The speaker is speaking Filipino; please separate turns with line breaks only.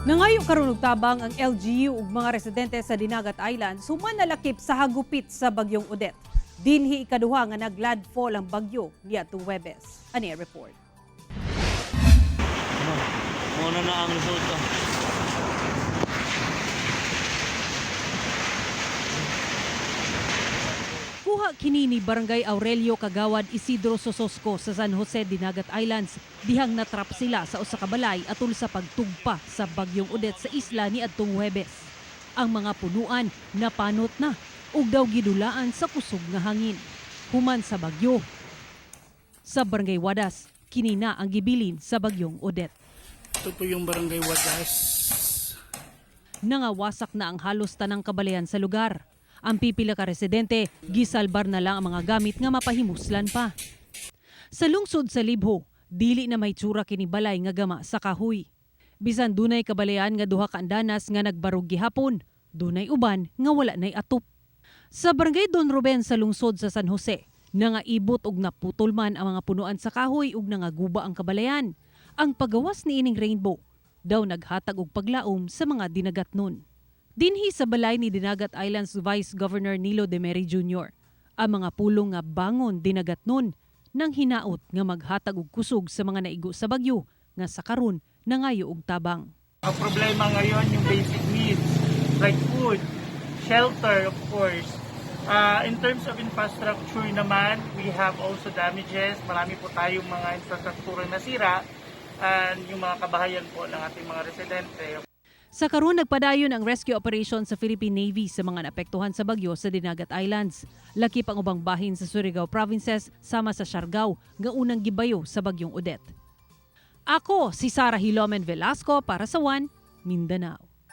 Nangayo karon og tabang ang LGU ug mga residente sa Dinagat Islands human nalakip sa hagupit sa Bagyong Odette. Dinhi ikaduha nga naglandfall ang bagyo niadtong Huwebes. Ani report.
Muna na ang resulta.
Kuha kini ni Barangay Aurelio Kagawad Isidro Sososco sa San Jose, Dinagat Islands. Dihang natrap sila sa usa ka balay atol sa pagtugpa sa Bagyong Odette sa isla niadtong Huwebes. Ang mga punuan napanot na ug daw gidulaan sa kusog nga hangin. Human sa bagyo. Sa Barangay Wadas, kini na ang gibilin sa Bagyong Odette.
Ito po yung Barangay Wadas.
Nangawasak na ang halos tanang kabalayan sa lugar. Ang pipila ka residente, gisalbar na lang ang mga gamit nga mapahimuslan pa. Sa lungsod sa Libho, dili na may tsura kini balay nga gama sa kahoy. Bisan dunay kabalayan nga duha ka andanas nga nagbarog gihapon, dunay uban nga wala nay atop. Sa Barangay Don Ruben sa lungsod sa San Jose, nangaibot og naputol man ang mga punuan sa kahoy ug nangaguba ang kabalayan. Ang pagawas ni ining rainbow daw naghatag og paglaom sa mga dinagat nun. Dinhi sa balay ni Dinagat Islands Vice Governor Nilo de Meri Jr. Ang mga pulong nga bangon dinagat nun nang hinaot nga maghatag og kusog sa mga naigo sa bagyo nga sa karon nangayo og tabang.
Ang problema ngayon yung basic needs like food, shelter of course. In terms of infrastructure naman, we have also damages. Marami po tayong mga infrastruktura na nasira and yung mga kabahayan po ng ating mga residente.
Sa karon nagpadayon ang rescue operation sa Philippine Navy sa mga naapektuhan sa bagyo sa Dinagat Islands. Lakip ang ubang bahin sa Surigao provinces sama sa Siargao nga unang gibayo sa Bagyong Odette. Ako si Sarahhilomen-Velasco para sa One Mindanao.